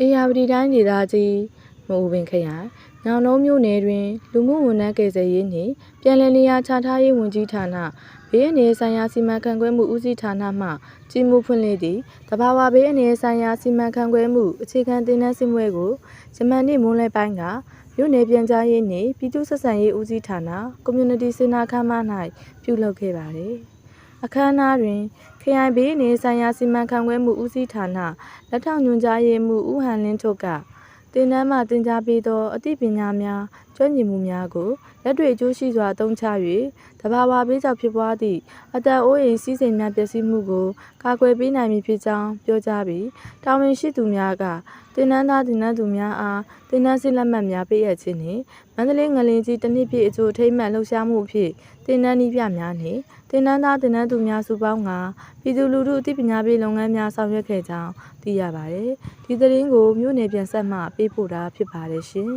အေယာဝတီတိုင်းဒေသကြီးမအူပင်ခရိုင်ညောင်နှုံးမြို့နယ်တွင်လူမှုဝန်ထမ်းကယ်ဆယ်ရေးနှင့်ပြန်လည်နေရာချထားရေးဝန်ကြီးဌာနဘေးအန္တရာယ်ဆိုင်ရာစီမံခန့်ခွဲမှုဦးစီးဌာနမှကြီးမှုဖွင့်လှစ်သည့်သဘာဝဘေးအန္တရာယ်ဆိုင်ရာစီမံခန့်ခွဲမှုအခြေခံသင်တန်းစစ်ပွဲကိုယမန်နေ့မွန်းလွဲပိုင်းကမြို့နယ်ပြန်ကြားရေးနှင့်ပြည်သူ့ဆက်ဆံရေးဦးစီးဌာန Community Center ခန်းမ၌ပြုလုပ်ခဲ့ပါသည်အခမ်းအနားတွင်ခရိုင်ဘေးအန္တရာယ်ဆိုင်ရာစီမံခန့်ခွဲမှုဦးစီးဌာနလက်ထောက်ညွှန်ကြားရေးမှူးဦးဟန်လင်းထွတ်ကသင်တန်းမှသင်ကြားပေးသောအသိပညာများကျွမ်းကျင်မှုများကိုလက်တွေ့အကျိုးရှိစွာအသုံးချ၍သဘာဝဘေးကြောင့်ဖြစ်ပွားသည့်အသက်အိုးအိမ်စီးစိမ်များပျက်စီးမှုကိုကာကွယ်ပေးနိုင်မည်ဖြစ်ကြောင်းပြောကြားပြီးတာဝန်ရှိသူများကသင်တန်းသားသင်တန်းသူများအားသင်တန်းစစ်လက်မှတ်များပေးအပ်ခြင်းနှင့်မန္တလေးငလင်ကြီးတစ်နှစ်ပြည့်အကျိုးအထိမ်းအမှတ်လှုပ်ရှားမှုအဖြစ်သင်တန်းနည်းပြများနှင့်သင်တန်းသားသင်တန်းသူများစုပေါင်းကပြည်သူလူထုအသိပညာပေးလုပ်ငန်းများဆောင်ရွက်ခဲ့ကြောင်းသိရပါတယ်ဒီသတင်းကိုမြို့နယ်ပြန်ဆက်မှပေးပို့တာဖြစ်ပါတယ်ရှင်